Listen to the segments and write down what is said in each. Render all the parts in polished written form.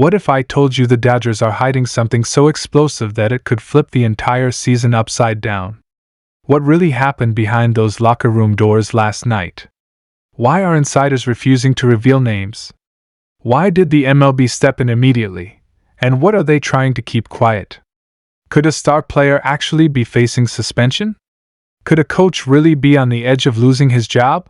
What if I told you the Dodgers are hiding something so explosive that it could flip the entire season upside down? What really happened behind those locker room doors last night? Why are insiders refusing to reveal names? Why did the MLB step in immediately? And what are they trying to keep quiet? Could a star player actually be facing suspension? Could a coach really be on the edge of losing his job?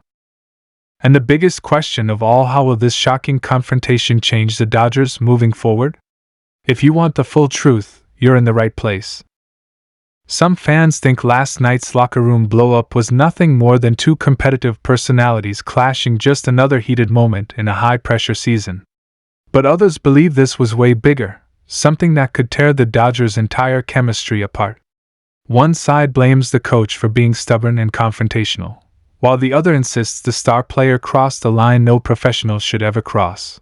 And the biggest question of all, how will this shocking confrontation change the Dodgers moving forward? If you want the full truth, you're in the right place. Some fans think last night's locker room blow-up was nothing more than two competitive personalities clashing, just another heated moment in a high-pressure season. But others believe this was way bigger, something that could tear the Dodgers' entire chemistry apart. One side blames the coach for being stubborn and confrontational, while the other insists the star player crossed a line no professional should ever cross.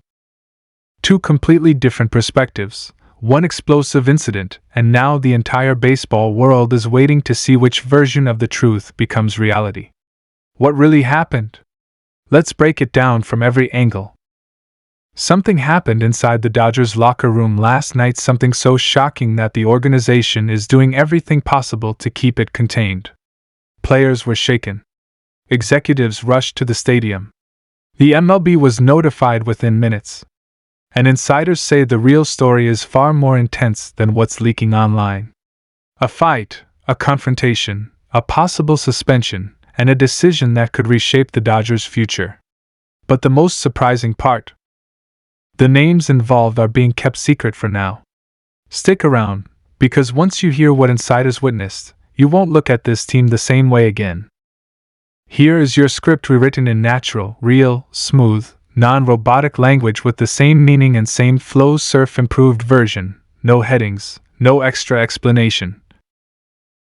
Two completely different perspectives, one explosive incident, and now the entire baseball world is waiting to see which version of the truth becomes reality. What really happened? Let's break it down from every angle. Something happened inside the Dodgers locker room last night, something so shocking that the organization is doing everything possible to keep it contained. Players were shaken. Executives rushed to the stadium. The MLB was notified within minutes. And insiders say the real story is far more intense than what's leaking online. A fight, a confrontation, a possible suspension, and a decision that could reshape the Dodgers' future. But the most surprising part: the names involved are being kept secret for now. Stick around, because once you hear what insiders witnessed, you won't look at this team the same way again. Here is your script rewritten in natural, real, smooth, non-robotic language with the same meaning and same flow. Surf improved version, no headings, no extra explanation.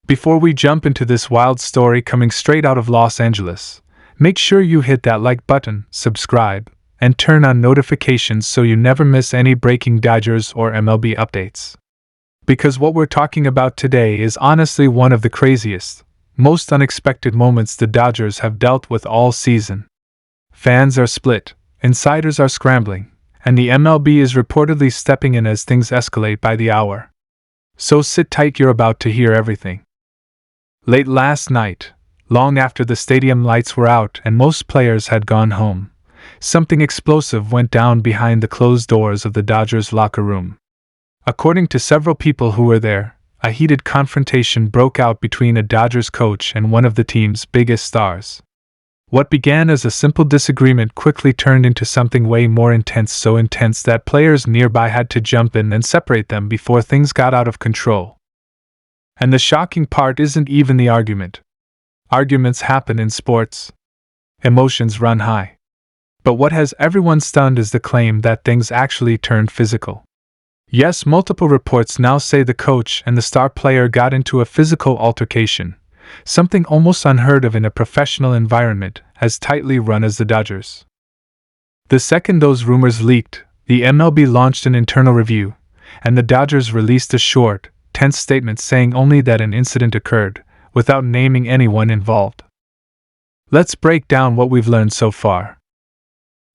Before we jump into this wild story coming straight out of Los Angeles, make sure you hit that like button, subscribe, and turn on notifications so you never miss any breaking Dodgers or MLB updates. Because what we're talking about today is honestly one of the craziest, most unexpected moments the Dodgers have dealt with all season. Fans are split, insiders are scrambling, and the MLB is reportedly stepping in as things escalate by the hour. So sit tight, you're about to hear everything. Late last night, long after the stadium lights were out and most players had gone home, something explosive went down behind the closed doors of the Dodgers locker room. According to several people who were there, a heated confrontation broke out between a Dodgers coach and one of the team's biggest stars. What began as a simple disagreement quickly turned into something way more intense, so intense that players nearby had to jump in and separate them before things got out of control. And the shocking part isn't even the argument. Arguments happen in sports. Emotions run high. But what has everyone stunned is the claim that things actually turned physical. Yes, multiple reports now say the coach and the star player got into a physical altercation, something almost unheard of in a professional environment as tightly run as the Dodgers. The second those rumors leaked, the MLB launched an internal review, and the Dodgers released a short, tense statement saying only that an incident occurred, without naming anyone involved. Let's break down what we've learned so far.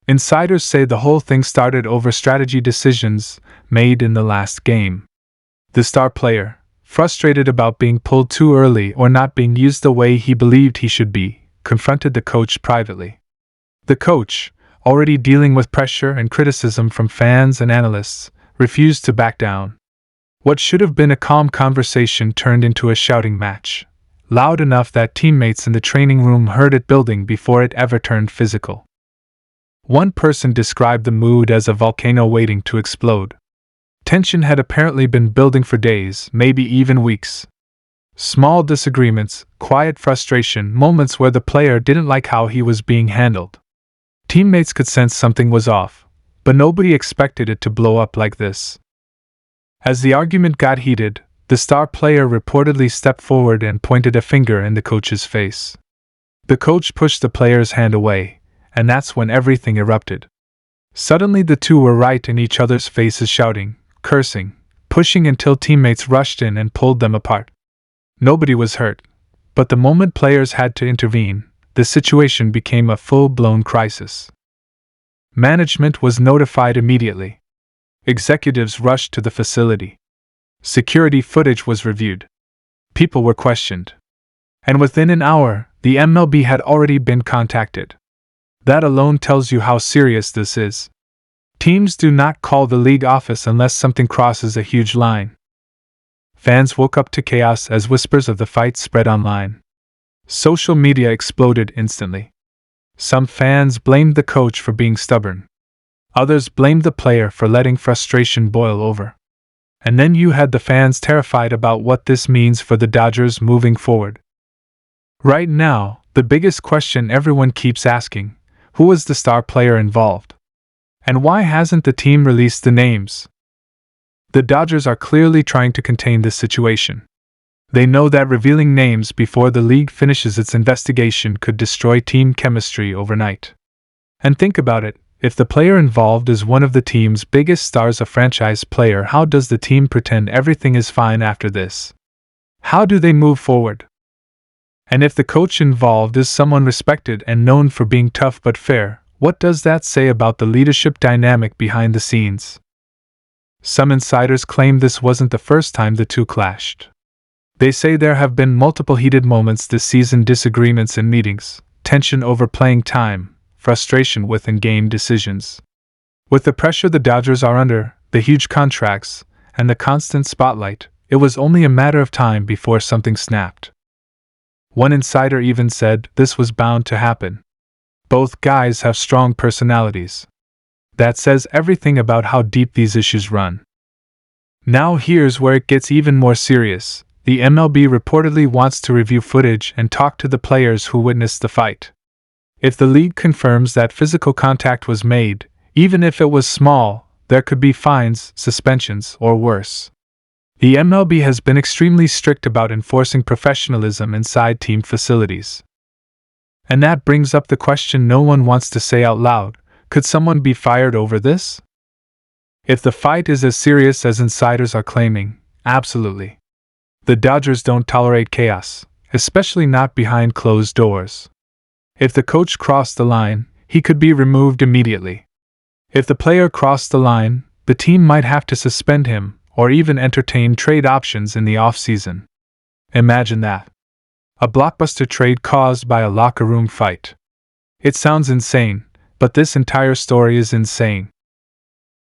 Insiders say the whole thing started over strategy decisions made in the last game. The star player, frustrated about being pulled too early or not being used the way he believed he should be, confronted the coach privately. The coach, already dealing with pressure and criticism from fans and analysts, refused to back down. What should have been a calm conversation turned into a shouting match, loud enough that teammates in the training room heard it building before it ever turned physical. One person described the mood as a volcano waiting to explode. Tension had apparently been building for days, maybe even weeks. Small disagreements, quiet frustration, moments where the player didn't like how he was being handled. Teammates could sense something was off, but nobody expected it to blow up like this. As the argument got heated, the star player reportedly stepped forward and pointed a finger in the coach's face. The coach pushed the player's hand away, and that's when everything erupted. Suddenly the two were right in each other's faces, shouting, cursing, pushing until teammates rushed in and pulled them apart. Nobody was hurt, but the moment players had to intervene, the situation became a full-blown crisis. Management was notified immediately. Executives rushed to the facility. Security footage was reviewed. People were questioned. And within an hour, the MLB had already been contacted. That alone tells you how serious this is. Teams do not call the league office unless something crosses a huge line. Fans woke up to chaos as whispers of the fight spread online. Social media exploded instantly. Some fans blamed the coach for being stubborn. Others blamed the player for letting frustration boil over. And then you had the fans terrified about what this means for the Dodgers moving forward. Right now, the biggest question everyone keeps asking: who was the star player involved? And why hasn't the team released the names? The Dodgers are clearly trying to contain this situation. They know that revealing names before the league finishes its investigation could destroy team chemistry overnight. And think about it, if the player involved is one of the team's biggest stars, a franchise player, how does the team pretend everything is fine after this? How do they move forward? And if the coach involved is someone respected and known for being tough but fair, what does that say about the leadership dynamic behind the scenes? Some insiders claim this wasn't the first time the two clashed. They say there have been multiple heated moments this season: disagreements in meetings, tension over playing time, frustration with in-game decisions. With the pressure the Dodgers are under, the huge contracts, and the constant spotlight, it was only a matter of time before something snapped. One insider even said this was bound to happen. Both guys have strong personalities. That says everything about how deep these issues run. Now here's where it gets even more serious. The MLB reportedly wants to review footage and talk to the players who witnessed the fight. If the league confirms that physical contact was made, even if it was small, there could be fines, suspensions, or worse. The MLB has been extremely strict about enforcing professionalism inside team facilities. And that brings up the question no one wants to say out loud: could someone be fired over this? If the fight is as serious as insiders are claiming, absolutely. The Dodgers don't tolerate chaos, especially not behind closed doors. If the coach crossed the line, he could be removed immediately. If the player crossed the line, the team might have to suspend him, or even entertain trade options in the off-season. Imagine that. A blockbuster trade caused by a locker room fight. It sounds insane, but this entire story is insane.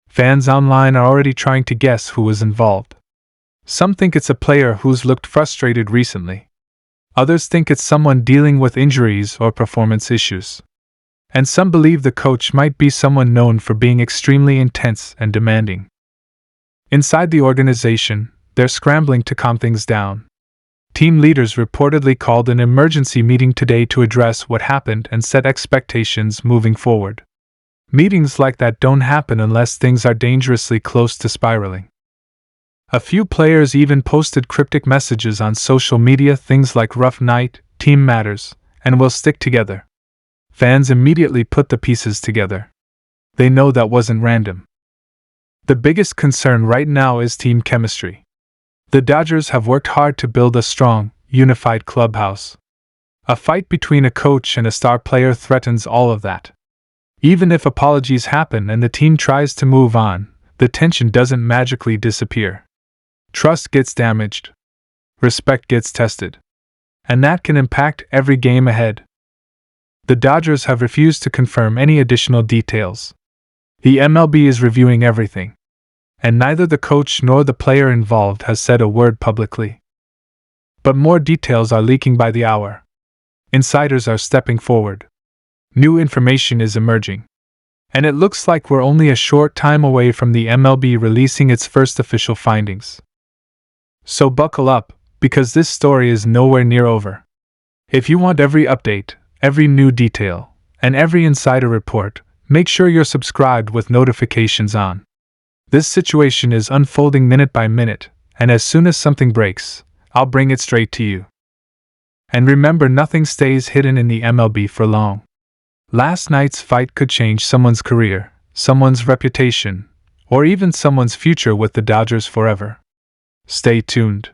Fans online are already trying to guess who was involved. Some think it's a player who's looked frustrated recently. Others think it's someone dealing with injuries or performance issues. And some believe the coach might be someone known for being extremely intense and demanding. Inside the organization, they're scrambling to calm things down. Team leaders reportedly called an emergency meeting today to address what happened and set expectations moving forward. Meetings like that don't happen unless things are dangerously close to spiraling. A few players even posted cryptic messages on social media, things like "rough night, team matters, and we'll stick together." Fans immediately put the pieces together. They know that wasn't random. The biggest concern right now is team chemistry. The Dodgers have worked hard to build a strong, unified clubhouse. A fight between a coach and a star player threatens all of that. Even if apologies happen and the team tries to move on, the tension doesn't magically disappear. Trust gets damaged. Respect gets tested. And that can impact every game ahead. The Dodgers have refused to confirm any additional details. The MLB is reviewing everything. And neither the coach nor the player involved has said a word publicly. But more details are leaking by the hour. Insiders are stepping forward. New information is emerging. And it looks like we're only a short time away from the MLB releasing its first official findings. So buckle up, because this story is nowhere near over. If you want every update, every new detail, and every insider report, make sure you're subscribed with notifications on. This situation is unfolding minute by minute, and as soon as something breaks, I'll bring it straight to you. And remember, nothing stays hidden in the MLB for long. Last night's fight could change someone's career, someone's reputation, or even someone's future with the Dodgers forever. Stay tuned.